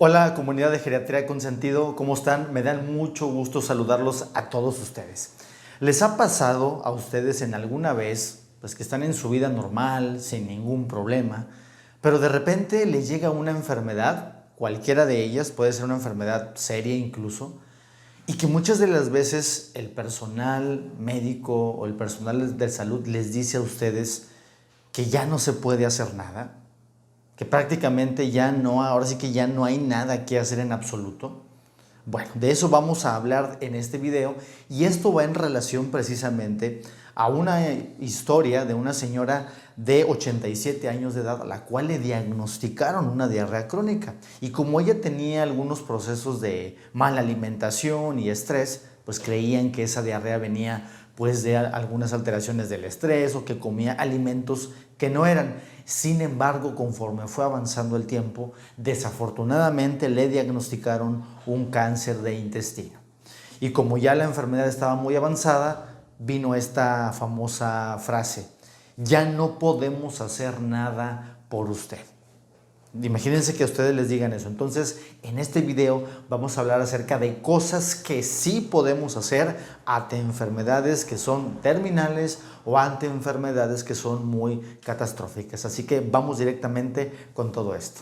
Hola, comunidad de Geriatría con Sentido, ¿cómo están? Me dan mucho gusto saludarlos a todos ustedes. ¿Les ha pasado a ustedes en alguna vez, pues que están en su vida normal, sin ningún problema, pero de repente les llega una enfermedad, cualquiera de ellas, puede ser una enfermedad seria incluso, y que muchas de las veces el personal médico o el personal de salud les dice a ustedes que ya no se puede hacer nada? Que prácticamente ya no, ahora sí que ya no hay nada que hacer en absoluto. Bueno, de eso vamos a hablar en este video y esto va en relación precisamente a una historia de una señora de 87 años de edad a la cual le diagnosticaron una diarrea crónica y como ella tenía algunos procesos de mala alimentación y estrés, pues creían que esa diarrea venía pues de algunas alteraciones del estrés o que comía alimentos que no eran. Sin embargo, conforme fue avanzando el tiempo, desafortunadamente le diagnosticaron un cáncer de intestino. Y como ya la enfermedad estaba muy avanzada, vino esta famosa frase: ya no podemos hacer nada por usted. Imagínense que a ustedes les digan eso. Entonces, en este video vamos a hablar acerca de cosas que sí podemos hacer ante enfermedades que son terminales o ante enfermedades que son muy catastróficas. Así que vamos directamente con todo esto.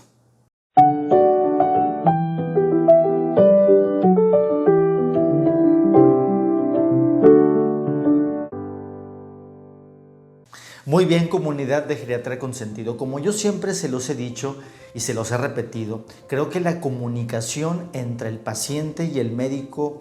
Muy bien, comunidad de Geriatría con Sentido. Como yo siempre se los he dicho y se los he repetido, creo que la comunicación entre el paciente y el médico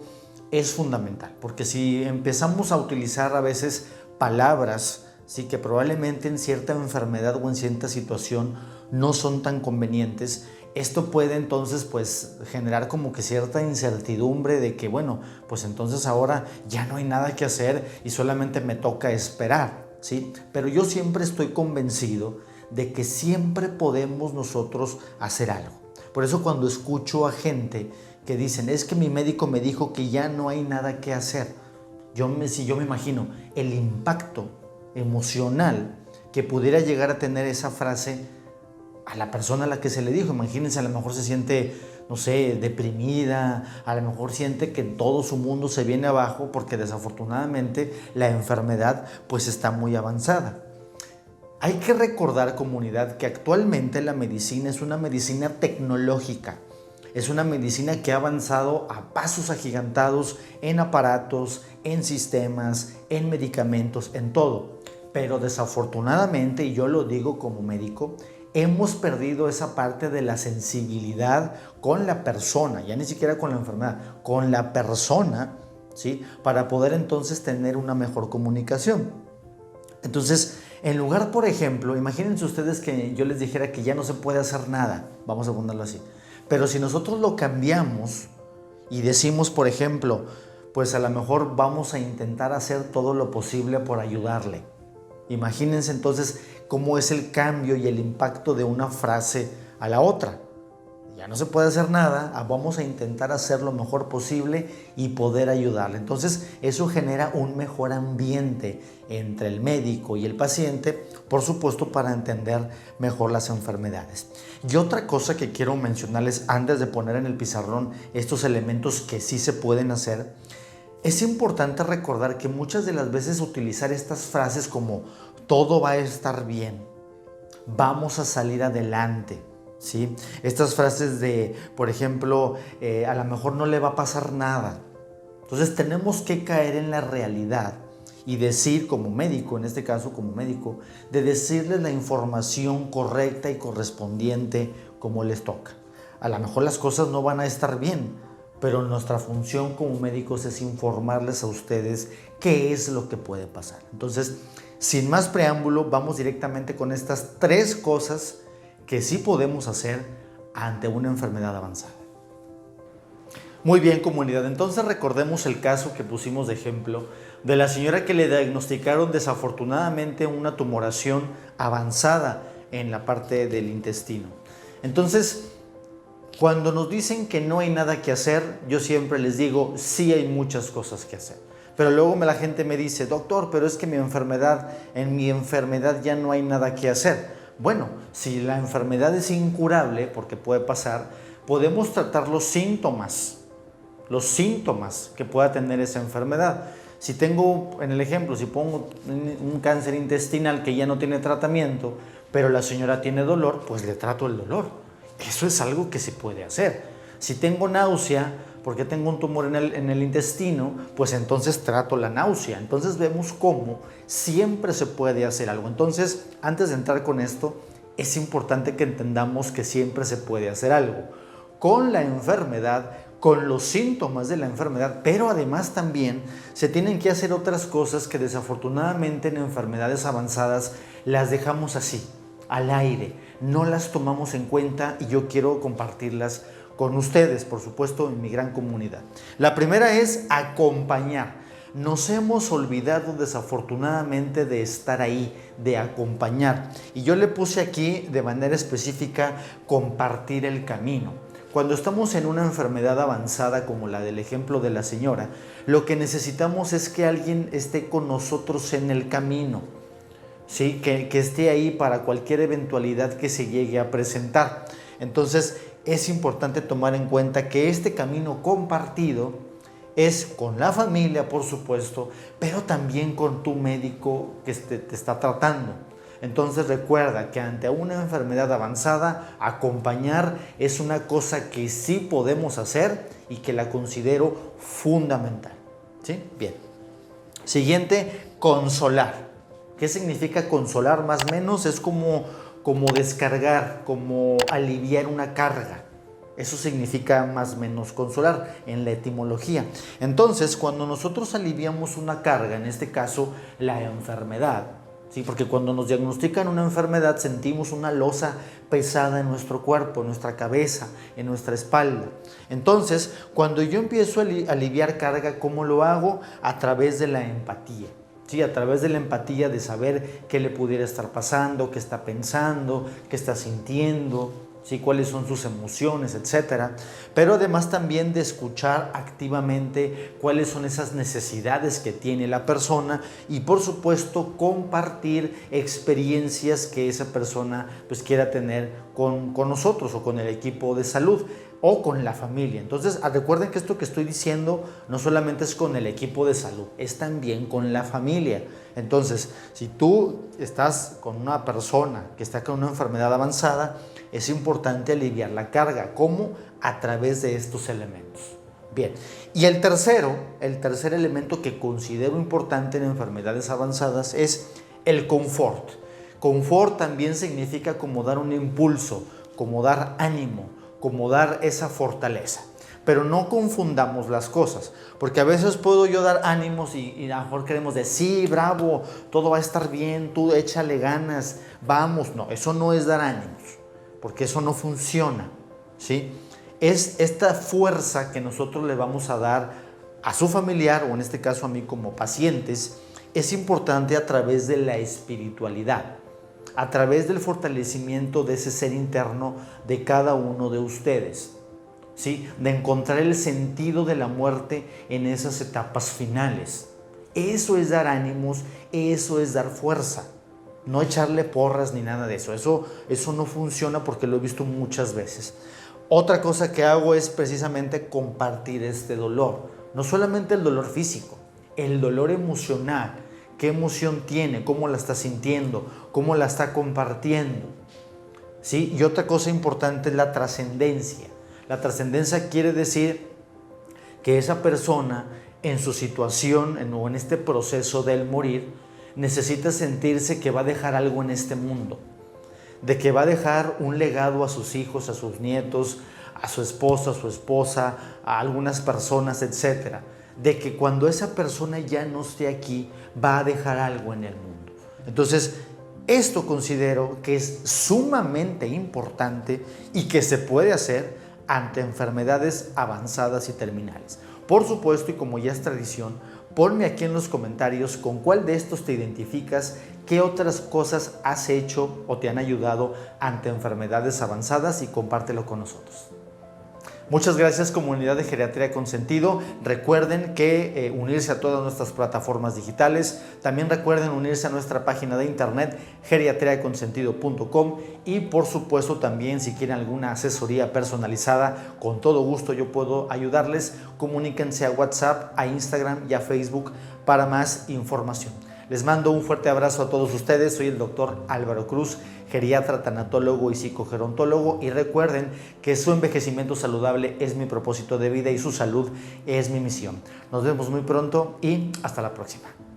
es fundamental, porque si empezamos a utilizar a veces palabras, sí, que probablemente en cierta enfermedad o en cierta situación no son tan convenientes, esto puede entonces pues generar como que cierta incertidumbre de que bueno, pues entonces ahora ya no hay nada que hacer y solamente me toca esperar. ¿Sí? Pero yo siempre estoy convencido de que siempre podemos nosotros hacer algo. Por eso cuando escucho a gente que dicen, es que mi médico me dijo que ya no hay nada que hacer, yo me imagino el impacto emocional que pudiera llegar a tener esa frase a la persona a la que se le dijo. Imagínense, a lo mejor se siente, no sé, deprimida, a lo mejor siente que todo su mundo se viene abajo porque desafortunadamente la enfermedad pues está muy avanzada. Hay que recordar, comunidad, que actualmente la medicina es una medicina tecnológica. Es una medicina que ha avanzado a pasos agigantados en aparatos, en sistemas, en medicamentos, en todo. Pero desafortunadamente, y yo lo digo como médico, hemos perdido esa parte de la sensibilidad con la persona, ya ni siquiera con la enfermedad, con la persona, ¿sí? Para poder entonces tener una mejor comunicación. Entonces, en lugar, por ejemplo, imagínense ustedes que yo les dijera que ya no se puede hacer nada, vamos a ponerlo así, pero si nosotros lo cambiamos y decimos, por ejemplo, pues a lo mejor vamos a intentar hacer todo lo posible por ayudarle. Imagínense entonces cómo es el cambio y el impacto de una frase a la otra. Ya no se puede hacer nada, vamos a intentar hacer lo mejor posible y poder ayudarle. Entonces eso genera un mejor ambiente entre el médico y el paciente, por supuesto, para entender mejor las enfermedades. Y otra cosa que quiero mencionarles antes de poner en el pizarrón estos elementos que sí se pueden hacer, es importante recordar que muchas de las veces utilizar estas frases como todo va a estar bien, vamos a salir adelante, ¿sí? Estas frases de, por ejemplo, a lo mejor no le va a pasar nada. Entonces tenemos que caer en la realidad y decir como médico, en este caso como médico, de decirles la información correcta y correspondiente como les toca. A lo mejor las cosas no van a estar bien, pero nuestra función como médicos es informarles a ustedes qué es lo que puede pasar. Entonces, sin más preámbulo, vamos directamente con estas 3 cosas que sí podemos hacer ante una enfermedad avanzada. Muy bien, comunidad, entonces recordemos el caso que pusimos de ejemplo de la señora que le diagnosticaron desafortunadamente una tumoración avanzada en la parte del intestino. Entonces, cuando nos dicen que no hay nada que hacer, yo siempre les digo, sí hay muchas cosas que hacer. Pero luego la gente me dice, doctor, pero es que en mi enfermedad ya no hay nada que hacer. Bueno, si la enfermedad es incurable, porque puede pasar, podemos tratar los síntomas que pueda tener esa enfermedad. Si tengo, en el ejemplo, si pongo un cáncer intestinal que ya no tiene tratamiento, pero la señora tiene dolor, pues le trato el dolor. Eso es algo que se puede hacer. Si tengo náusea, porque tengo un tumor en el intestino, pues entonces trato la náusea. Entonces vemos cómo siempre se puede hacer algo. Entonces, antes de entrar con esto, es importante que entendamos que siempre se puede hacer algo con la enfermedad, con los síntomas de la enfermedad, pero además también se tienen que hacer otras cosas que desafortunadamente en enfermedades avanzadas las dejamos así, al aire, no las tomamos en cuenta y yo quiero compartirlas con ustedes, por supuesto, en mi gran comunidad. La primera es acompañar. Nos hemos olvidado desafortunadamente de estar ahí, de acompañar. Y yo le puse aquí de manera específica compartir el camino. Cuando estamos en una enfermedad avanzada como la del ejemplo de la señora, lo que necesitamos es que alguien esté con nosotros en el camino, ¿sí? Que esté ahí para cualquier eventualidad que se llegue a presentar. Entonces, es importante tomar en cuenta que este camino compartido es con la familia, por supuesto, pero también con tu médico que te está tratando. Entonces recuerda que ante una enfermedad avanzada, acompañar es una cosa que sí podemos hacer y que la considero fundamental. ¿Sí? Bien. Siguiente, consolar. ¿Qué significa consolar? Más o menos es como descargar, como aliviar una carga. Eso significa más o menos consolar en la etimología. Entonces, cuando nosotros aliviamos una carga, en este caso la enfermedad, ¿sí? Porque cuando nos diagnostican una enfermedad sentimos una losa pesada en nuestro cuerpo, en nuestra cabeza, en nuestra espalda. Entonces, cuando yo empiezo a aliviar carga, ¿cómo lo hago? A través de la empatía. Sí, a través de la empatía de saber qué le pudiera estar pasando, qué está pensando, qué está sintiendo, ¿sí? Cuáles son sus emociones, etcétera. Pero además también de escuchar activamente cuáles son esas necesidades que tiene la persona y por supuesto compartir experiencias que esa persona pues quiera tener con nosotros o con el equipo de salud o con la familia. Entonces recuerden que esto que estoy diciendo no solamente es con el equipo de salud, es también con la familia. Entonces, si tú estás con una persona que está con una enfermedad avanzada, es importante aliviar la carga. ¿Cómo? A través de estos elementos. Bien, y el tercer elemento que considero importante en enfermedades avanzadas es el confort. Confort también significa como dar un impulso, como dar ánimo, como dar esa fortaleza. Pero no confundamos las cosas, porque a veces puedo yo dar ánimos y a lo mejor queremos decir, sí, bravo, todo va a estar bien, tú échale ganas, vamos. No, eso no es dar ánimos, porque eso no funciona, ¿sí? Es esta fuerza que nosotros le vamos a dar a su familiar, o en este caso a mí como pacientes, es importante a través de la espiritualidad, a través del fortalecimiento de ese ser interno de cada uno de ustedes, ¿sí? De encontrar el sentido de la muerte en esas etapas finales. Eso es dar ánimos, eso es dar fuerza. No echarle porras ni nada de eso. Eso no funciona porque lo he visto muchas veces. Otra cosa que hago es precisamente compartir este dolor. No solamente el dolor físico, el dolor emocional. ¿Qué emoción tiene? ¿Cómo la está sintiendo? ¿Cómo la está compartiendo? ¿Sí? Y otra cosa importante es la trascendencia. La trascendencia quiere decir que esa persona en su situación o en este proceso del morir necesita sentirse que va a dejar algo en este mundo, de que va a dejar un legado a sus hijos, a sus nietos, a su esposo, a su esposa, a algunas personas, etcétera. De que cuando esa persona ya no esté aquí, va a dejar algo en el mundo. Entonces, esto considero que es sumamente importante y que se puede hacer ante enfermedades avanzadas y terminales. Por supuesto, y como ya es tradición, ponme aquí en los comentarios con cuál de estos te identificas, qué otras cosas has hecho o te han ayudado ante enfermedades avanzadas y compártelo con nosotros. Muchas gracias, comunidad de Geriatría con Sentido. Recuerden que unirse a todas nuestras plataformas digitales. También recuerden unirse a nuestra página de internet geriatriaconsentido.com, y por supuesto también si quieren alguna asesoría personalizada, con todo gusto yo puedo ayudarles. Comuníquense a WhatsApp, a Instagram y a Facebook para más información. Les mando un fuerte abrazo a todos ustedes. Soy el doctor Álvaro Cruz, geriatra, tanatólogo y psicogerontólogo, y recuerden que su envejecimiento saludable es mi propósito de vida y su salud es mi misión. Nos vemos muy pronto y hasta la próxima.